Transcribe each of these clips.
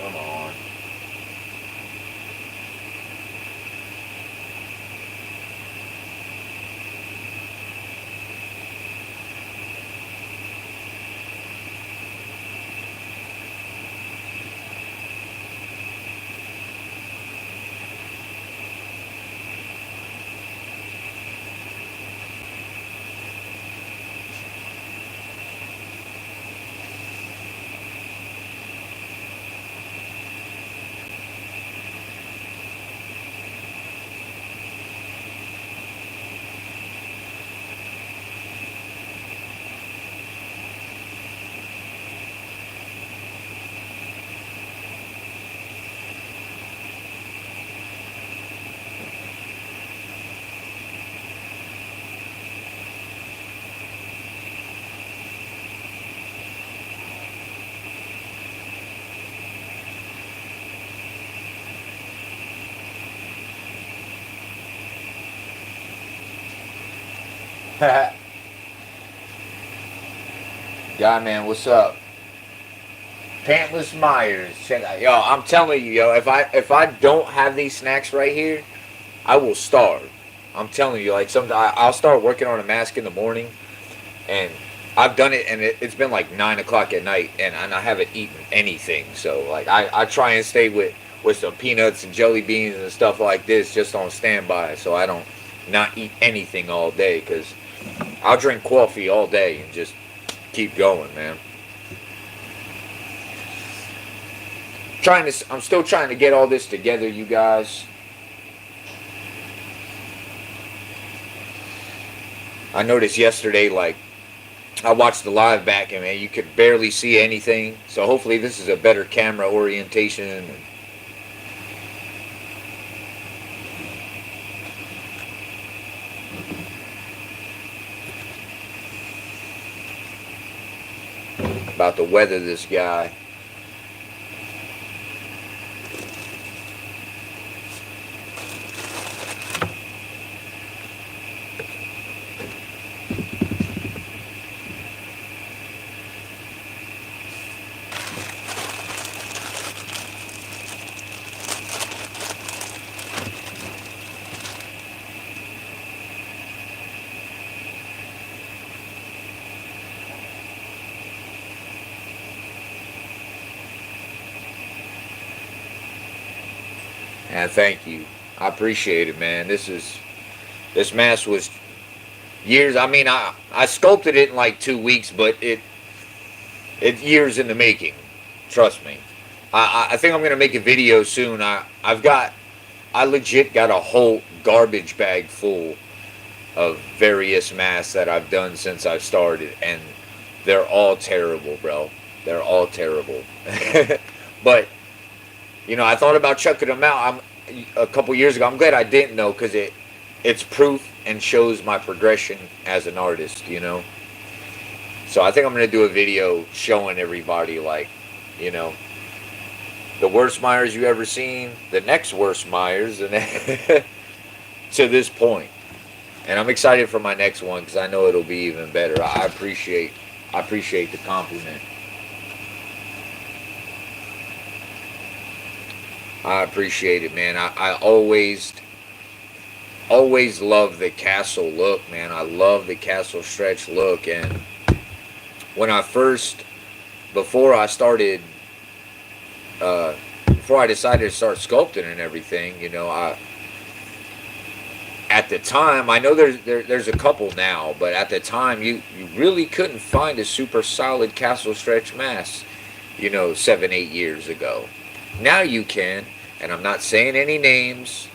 Come on. Guy man, what's up? Pantless Myers. Check out, yo. I'm telling you, yo. If I don't have these snacks right here, I will starve. I'm telling you, like sometimes I'll start working on a mask in the morning, and I've done it, and it's been like 9 o'clock at night, and I haven't eaten anything. So like I try and stay with some peanuts and jelly beans and stuff like this just on standby, so I don't not eat anything all day, because I'll drink coffee all day and just keep going, man. I'm still trying to get all this together, you guys. I noticed yesterday, like I watched the live back, and man, you could barely see anything. So hopefully this is a better camera orientation. About to weather this guy. And thank you. I appreciate it, man. This mask was years. I mean, I sculpted it in like 2 weeks, but it's years in the making. Trust me. I think I'm gonna make a video soon. I legit got a whole garbage bag full of various masks that I've done since I've started, and they're all terrible, bro. They're all terrible. But I thought about chucking them out. A couple years ago. I'm glad I didn't know, because it's proof and shows my progression as an artist. So I think I'm gonna do a video showing everybody, like, you know, the worst Myers you ever seen, the next worst Myers, and to this point. And I'm excited for my next one, because I know it'll be even better. I appreciate the compliment. I appreciate it, man. I always love the castle look, man. I love the castle stretch look. And when I first, before I started, before I decided to start sculpting and everything, at the time, I know there's a couple now, but at the time, you really couldn't find a super solid castle stretch mask, 7, 8 years ago. Now you can, and I'm not saying any names.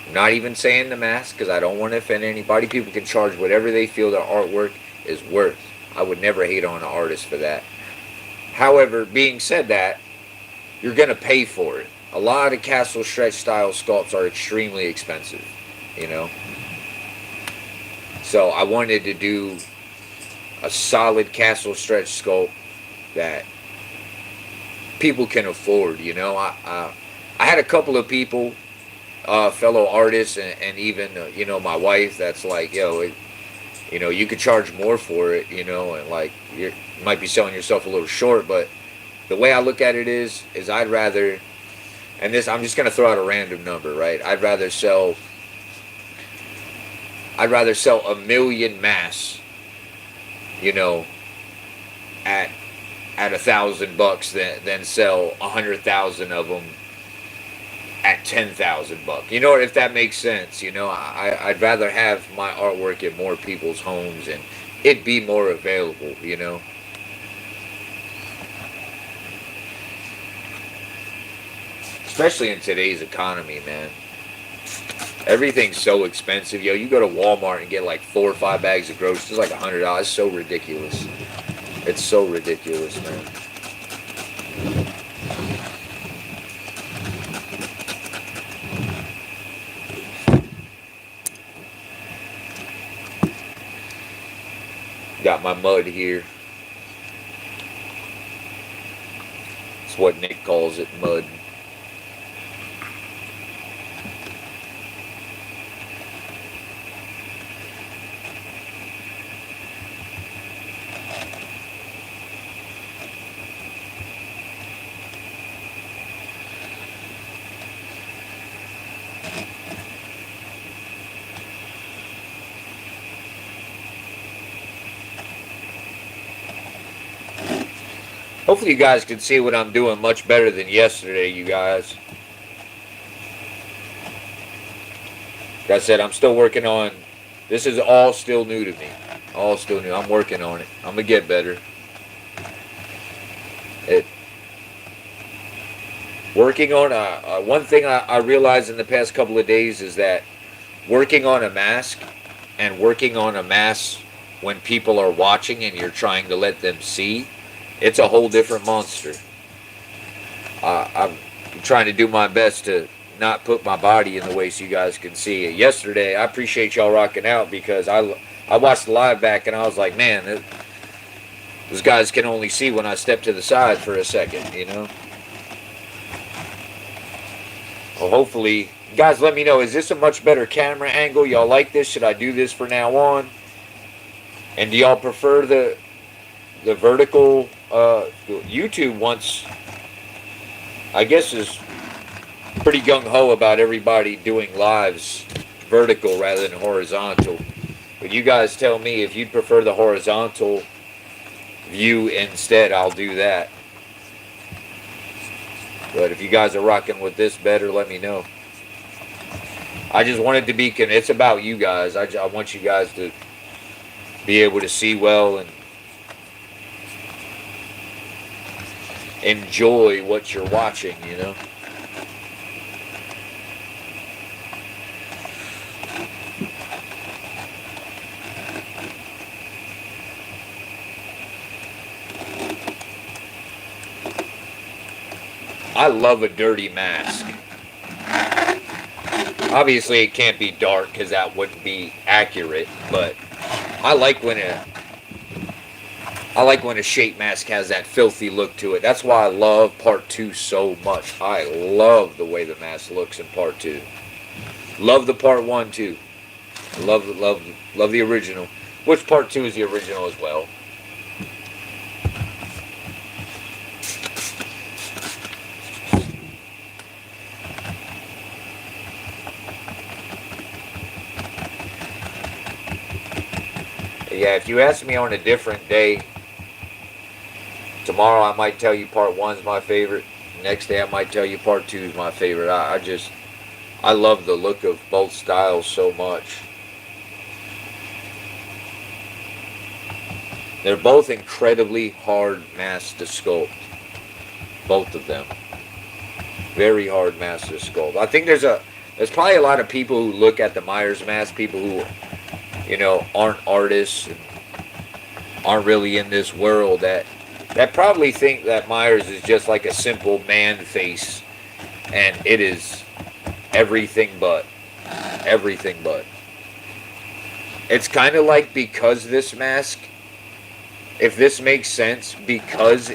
I'm not even saying the mask, because I don't want to offend anybody. People can charge whatever they feel their artwork is worth. I would never hate on an artist for that. However, being said that, you're going to pay for it. A lot of castle stretch style sculpts are extremely expensive, you know. So I wanted to do a solid castle stretch sculpt that people can afford, you know. I had a couple of people, fellow artists, and even my wife, that's like, you could charge more for it, and like you might be selling yourself a little short, but The way I look at it is I'd rather, and this, I'm just gonna throw out a random number, right? I'd rather sell 1,000,000 masks, you know, at $1,000 than sell 100,000 of them at $10,000. You know, if that makes sense. You know, I'd rather have my artwork in more people's homes and it be more available. You know. Especially in today's economy, man. Everything's so expensive. Yo, you go to Walmart and get like 4 or 5 bags of groceries, it's like $100. It's so ridiculous. It's so ridiculous, man. Got my mud here. It's what Nick calls it, mud. Hopefully you guys can see what I'm doing much better than yesterday, you guys. Like I said, I'm still working on, this is all still new to me. All still new. I'm working on it. I'm going to get better. Working on, one thing I realized in the past couple of days is that working on a mask and working on a mask when people are watching and you're trying to let them see, it's a whole different monster. I'm trying to do my best to not put my body in the way so you guys can see it. Yesterday, I appreciate y'all rocking out because I watched the live back and I was like, man, those guys can only see when I step to the side for a second, you know? Well, hopefully, guys, let me know, is this a much better camera angle? Y'all like this? Should I do this from now on? And do y'all prefer the vertical? YouTube wants, I guess, is pretty gung-ho about everybody doing lives vertical rather than horizontal. But you guys tell me if you'd prefer the horizontal view instead, I'll do that. But if you guys are rocking with this better, let me know. I just want it to be, it's about you guys. I want you guys to be able to see well and enjoy what you're watching, you know. I love a dirty mask. Obviously it can't be dark because that wouldn't be accurate, but I like when a shape mask has that filthy look to it. That's why I love part 2 so much. I love the way the mask looks in part 2. Love the part 1 too. Love the original. Which part 2 is the original as well. Yeah, if you ask me on a different day, tomorrow I might tell you part 1's my favorite. Next day I might tell you part 2's my favorite. I love the look of both styles so much. They're both incredibly hard masks to sculpt. Both of them. Very hard masks to sculpt. I think there's probably a lot of people who look at the Myers mask, people who, you know, aren't artists and aren't really in this world that probably think that Myers is just like a simple man face, and it is everything but. Everything but. It's kind of like, because this mask, if this makes sense, because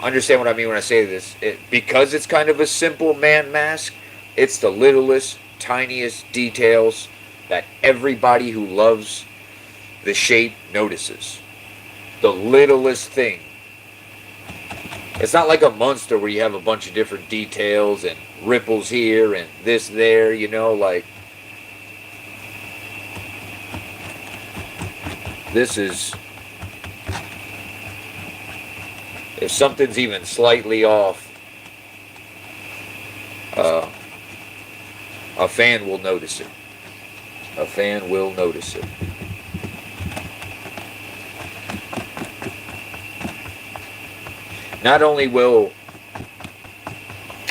understand what I mean when I say this, because it's kind of a simple man mask, it's the littlest, tiniest details that everybody who loves the shape notices. The littlest thing. It's not like a monster where you have a bunch of different details and ripples here and this there, you know, like this is, if something's even slightly off, uh, a fan will notice it. A fan will notice it. Not only will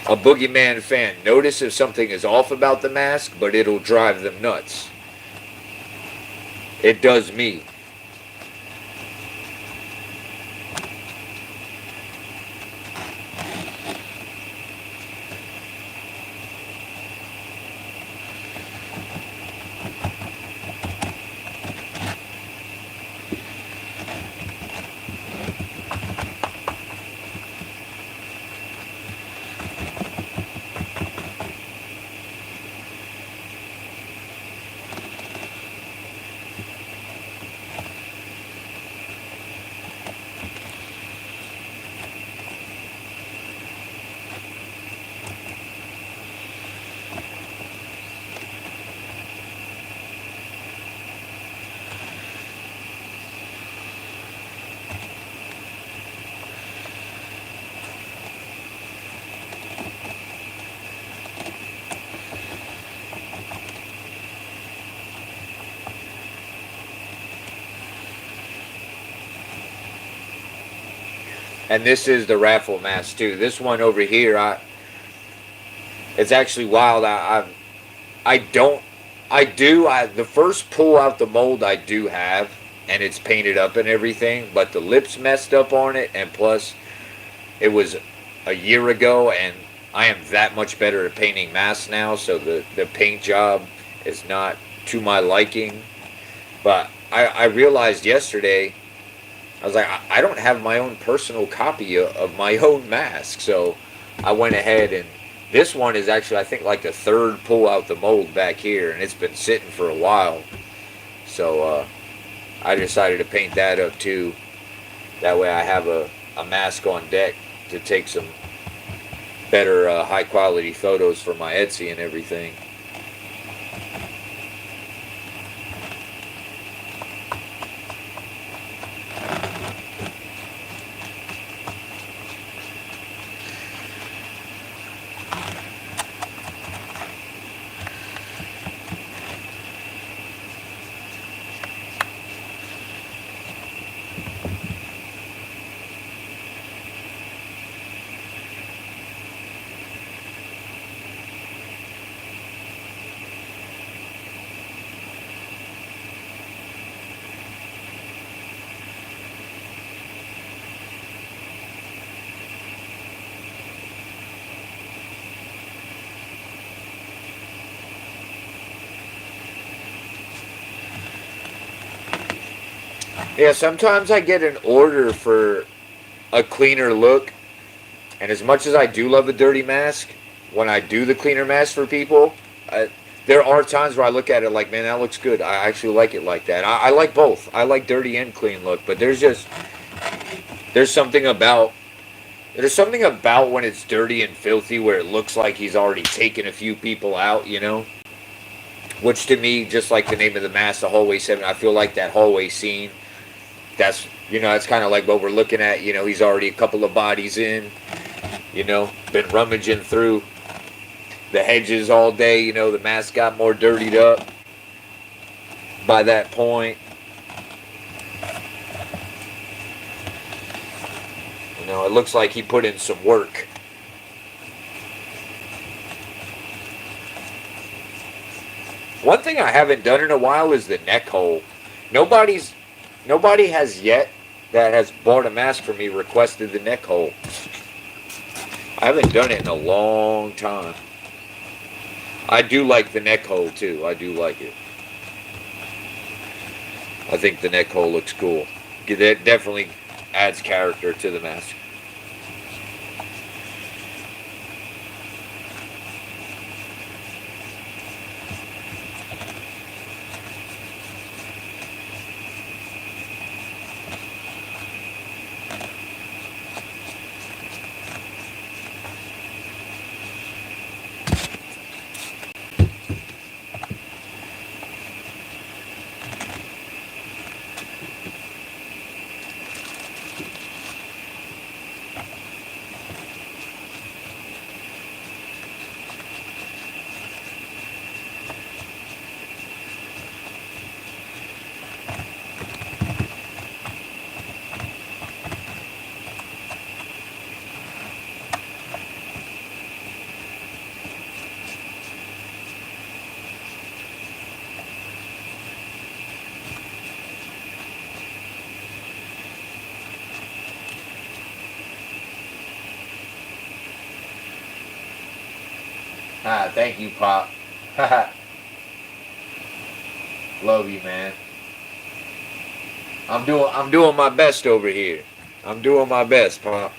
a boogeyman fan notice if something is off about the mask, but it'll drive them nuts. It does me. And this is the raffle mask too. This one over here, it's actually wild. The first pull out the mold I do have, and it's painted up and everything, but the lips messed up on it, and plus it was a year ago, and I am that much better at painting masks now, so the paint job is not to my liking. But I realized yesterday, I was like, I don't have my own personal copy of my own mask, so I went ahead and this one is actually, I think, like the third pull out the mold back here, and it's been sitting for a while. So I decided to paint that up too. That way I have a mask on deck to take some better high quality photos for my Etsy and everything. Yeah, sometimes I get an order for a cleaner look, and as much as I do love a dirty mask, when I do the cleaner mask for people, there are times where I look at it like, man, that looks good. I actually like it like that. I like both. I like dirty and clean look, but there's something about when it's dirty and filthy where it looks like he's already taken a few people out, you know? Which to me, just like the name of the mask, the hallway 7, I feel like that hallway scene, that's kind of like what we're looking at. You know, he's already a couple of bodies in, you know, been rummaging through the hedges all day. You know, the mask got more dirtied up by that point. You know, it looks like he put in some work. One thing I haven't done in a while is the neck hole. Nobody has yet that has bought a mask for me requested the neck hole. I haven't done it in a long time. I do like the neck hole too. I do like it. I think the neck hole looks cool. It definitely adds character to the mask. Ah, thank you, Pop. Love you, man. I'm doing my best over here. I'm doing my best, Pop.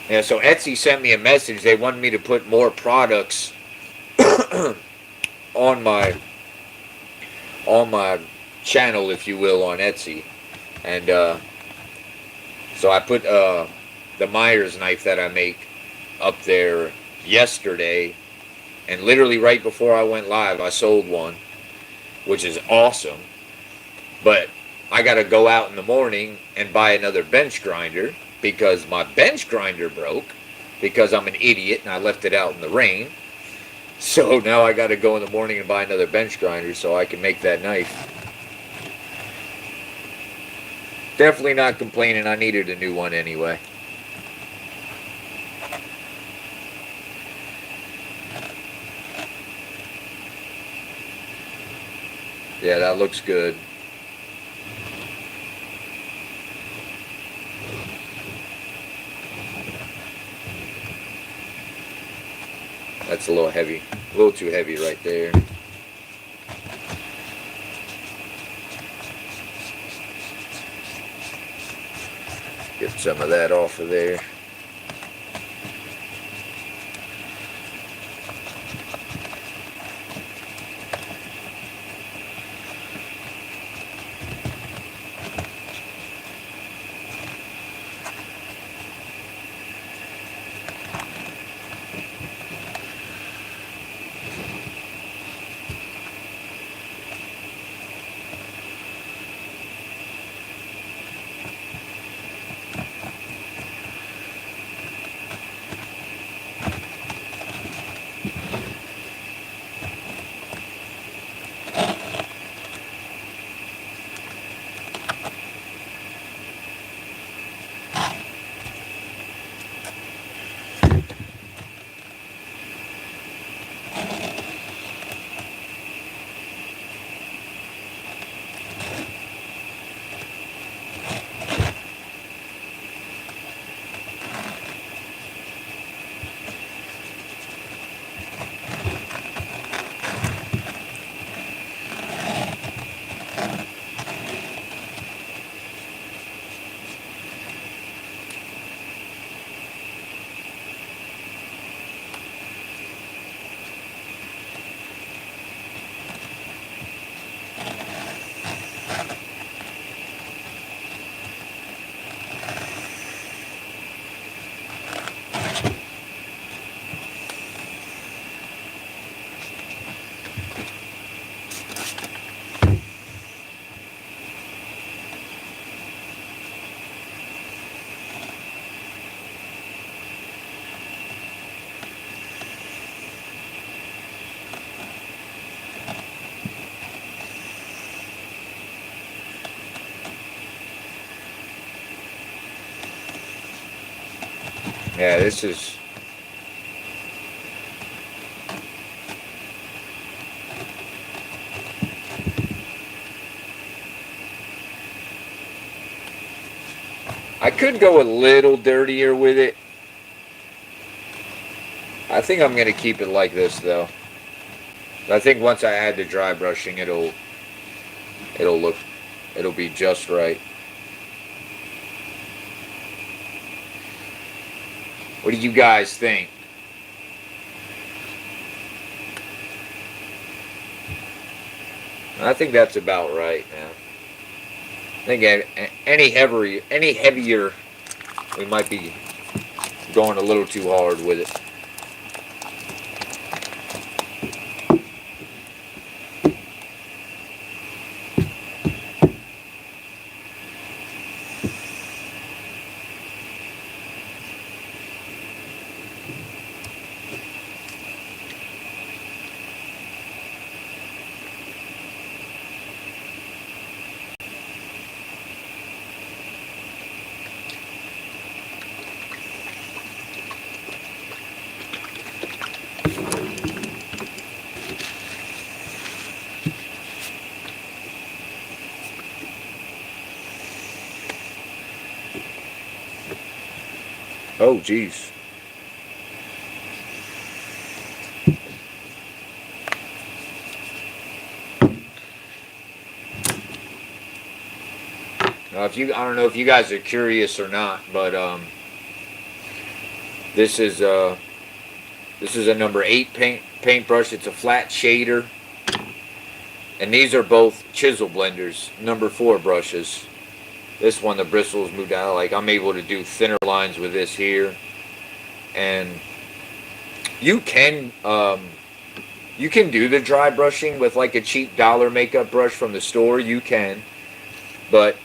Yeah, so Etsy sent me a message. They wanted me to put more products on my channel, if you will, on Etsy. And so I put the Myers knife that I make up there yesterday, and literally right before I went live, I sold one, which is awesome. But I got to go out in the morning and buy another bench grinder because my bench grinder broke because I'm an idiot and I left it out in the rain. So now I got to go in the morning and buy another bench grinder so I can make that knife. Definitely not complaining. I needed a new one anyway. Yeah, that looks good. That's a little heavy. A little too heavy right there. Get some of that off of there. Yeah, this is... I could go a little dirtier with it. I think I'm going to keep it like this, though. I think once I add the dry brushing, it'll be just right. What do you guys think? I think that's about right, man. I think any heavier, we might be going a little too hard with it. Oh, geez. If you, I don't know if you guys are curious or not, but this is uh, this is a number 8 paintbrush. It's a flat shader, and these are both chisel blenders, number 4 brushes. This one, the bristles moved out. Like, I'm able to do thinner lines with this here, and you can do the dry brushing with like a cheap dollar makeup brush from the store. You can, but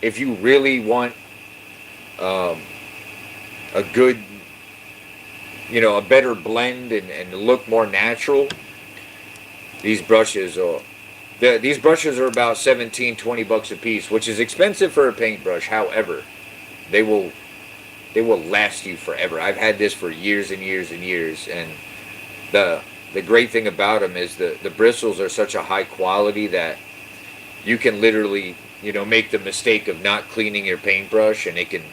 if you really want um, a good, a better blend and look more natural, these brushes are about 17-20 bucks a piece, which is expensive for a paintbrush. However, they will last you forever. I've had this for years and years and years, and the great thing about them is the bristles are such a high quality that you can literally, make the mistake of not cleaning your paintbrush, and it can,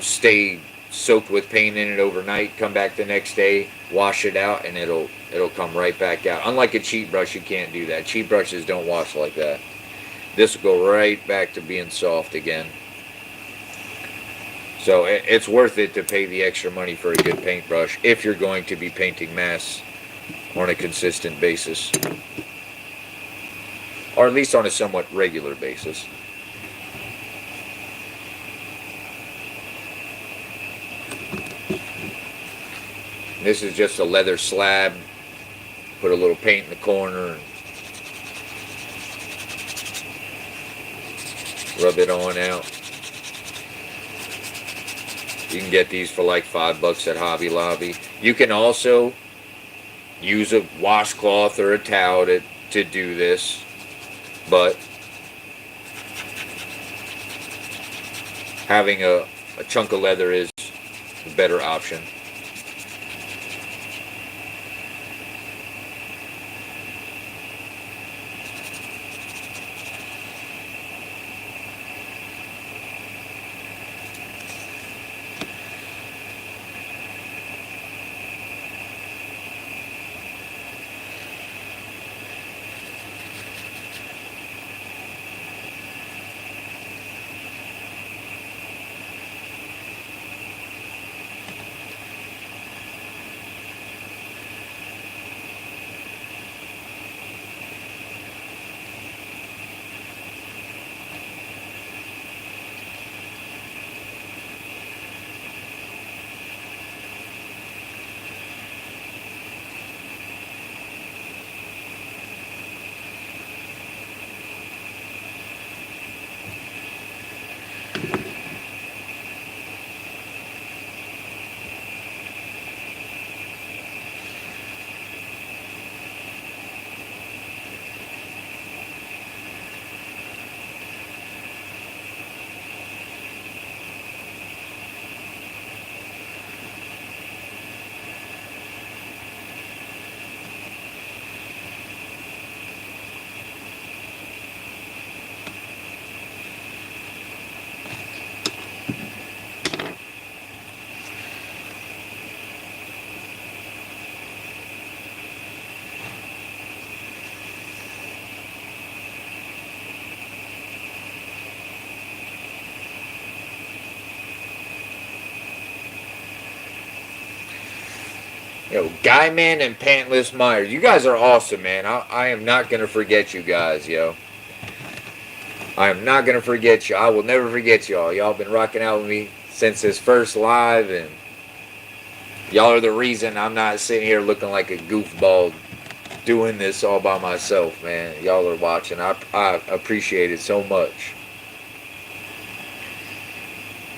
stay soaked with paint in it overnight, come back the next day, wash it out, and it'll come right back out. Unlike a cheap brush, you can't do that. Cheap brushes don't wash like that. This will go right back to being soft again. So it's worth it to pay the extra money for a good paintbrush if you're going to be painting mass on a consistent basis, or at least on a somewhat regular basis. This is just a leather slab. Put a little paint in the corner and rub it on out. You can get these for like $5 at Hobby Lobby. You can also use a washcloth or a towel to do this, but having a chunk of leather is a better option. Guy Man and Pantless Myers, you guys are awesome, man. I am not going to forget you guys, yo. I am not going to forget you. I will never forget y'all. Y'all been rocking out with me since this first live, and y'all are the reason I'm not sitting here looking like a goofball doing this all by myself, man. Y'all are watching. I appreciate it so much.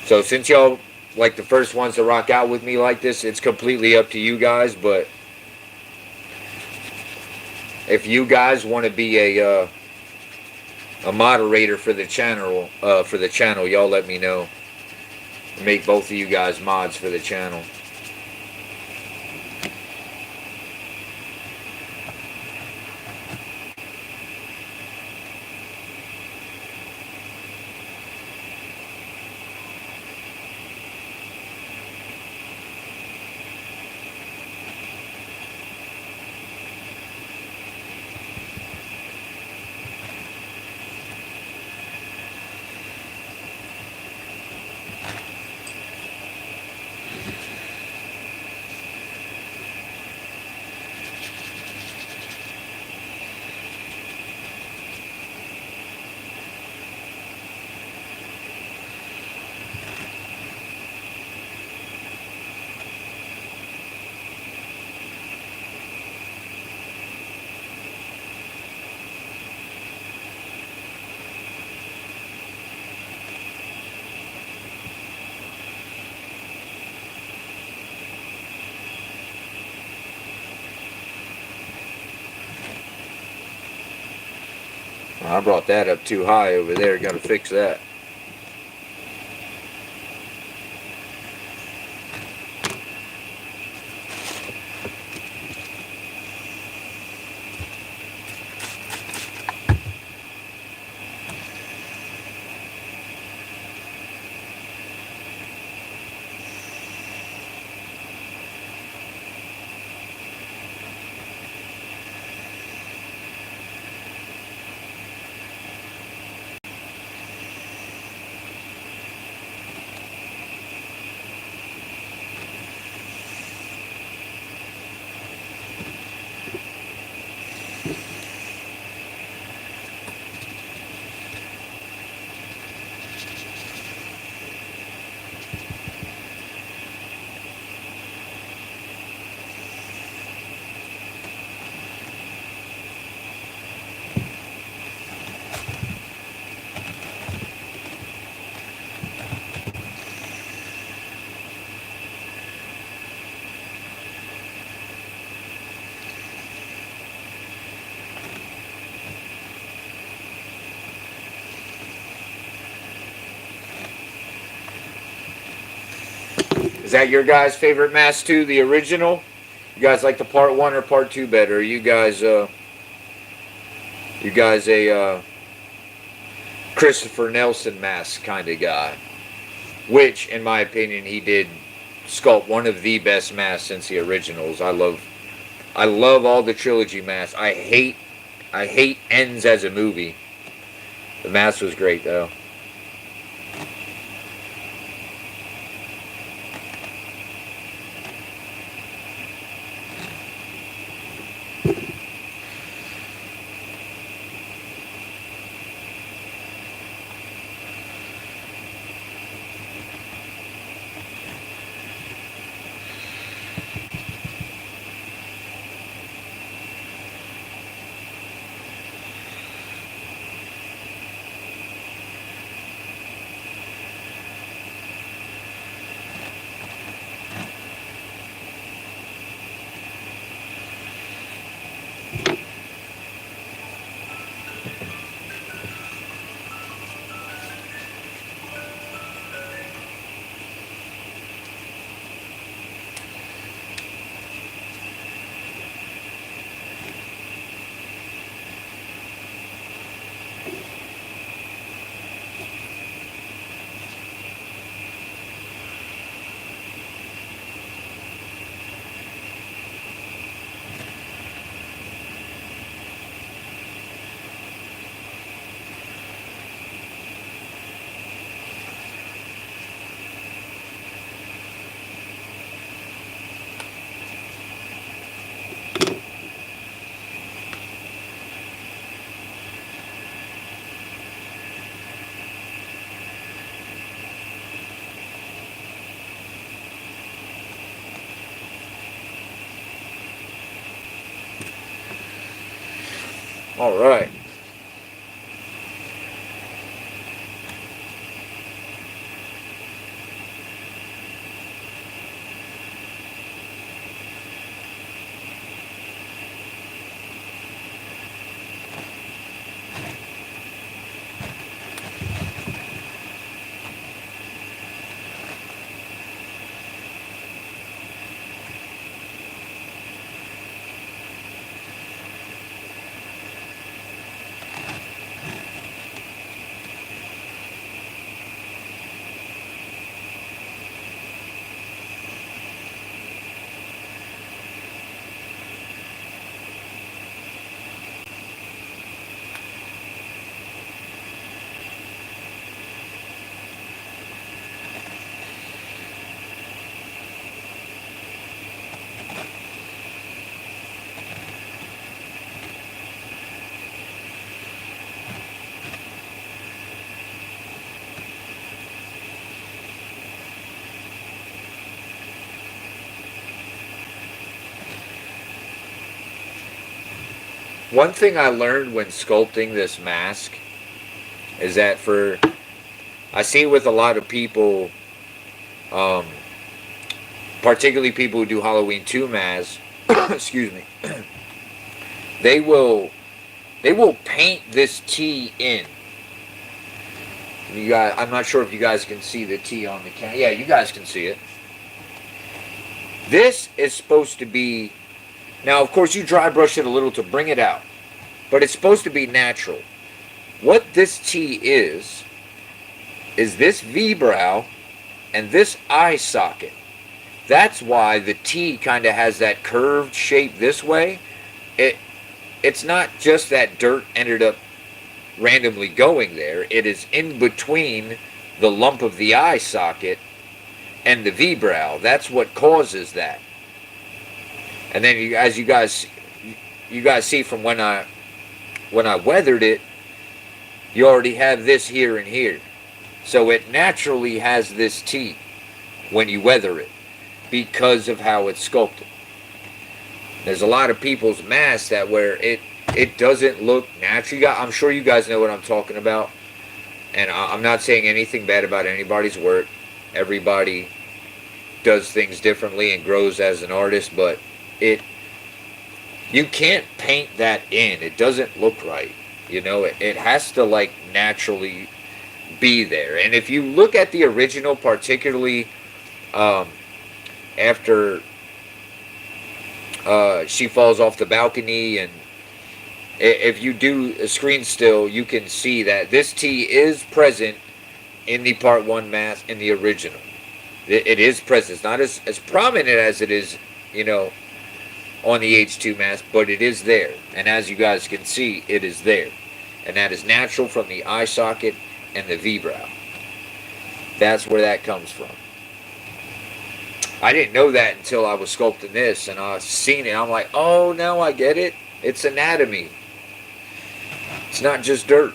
So since y'all like the first ones to rock out with me like this, it's completely up to you guys, but if you guys want to be a moderator for the channel, y'all let me know. Make both of you guys mods for the channel. I brought that up too high over there. Got to fix that. Is that your guys' favorite mask too? The original? You guys like the part 1 or part 2 better? Are you guys a Christopher Nelson mask kind of guy? Which, in my opinion, he did sculpt one of the best masks since the originals. I love all the trilogy masks. I hate Ends as a movie. The mask was great though. All right. One thing I learned when sculpting this mask is that I see with a lot of people, um, particularly people who do Halloween 2 masks, excuse me, they will They will paint this T in. You guys, I'm not sure if you guys can see the T on the camera. Yeah, you guys can see it. This is supposed to be, now of course you dry brush it a little to bring it out, but it's supposed to be natural. What this T is this V-brow and this eye socket. That's why the T kind of has that curved shape this way. It's not just that dirt ended up randomly going there. It is in between the lump of the eye socket and the V-brow. That's what causes that. And then as you guys see from when I weathered it, you already have this here and here. So it naturally has this T when you weather it because of how it's sculpted. There's a lot of people's masks that where it doesn't look natural. I'm sure you guys know what I'm talking about. And I'm not saying anything bad about anybody's work. Everybody does things differently and grows as an artist, but you can't paint that in. It doesn't look right. You know, it has to like naturally be there. And if you look at the original, particularly after she falls off the balcony, and if you do a screen still, you can see that this T is present in the Part 1 mask in the original. It is present. It's not as prominent as it is, you know, on the H2 mask, but it is there. And as you guys can see, it is there. And that is natural from the eye socket and the V-brow. That's where that comes from. I didn't know that until I was sculpting this and I seen it. I'm like, oh, now I get it. It's anatomy. It's not just dirt.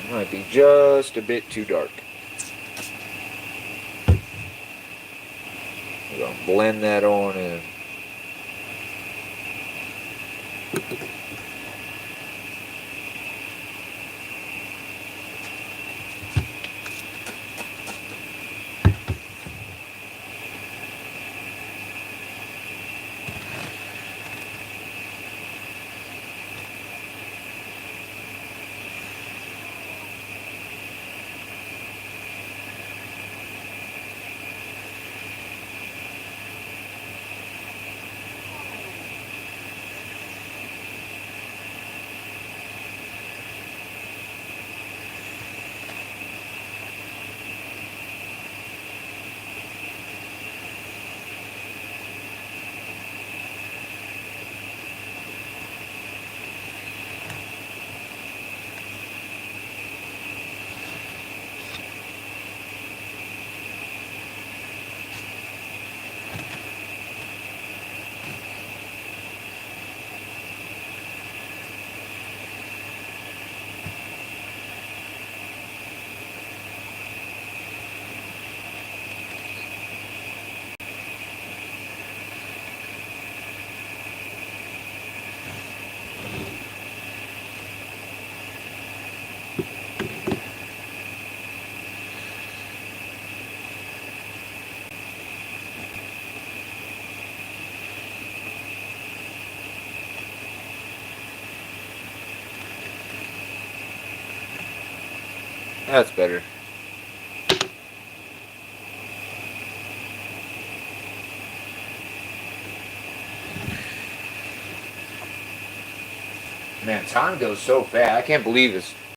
Might be just a bit too dark. We're going to blend that on in. That's better. Man, time goes so fast. I can't believe it's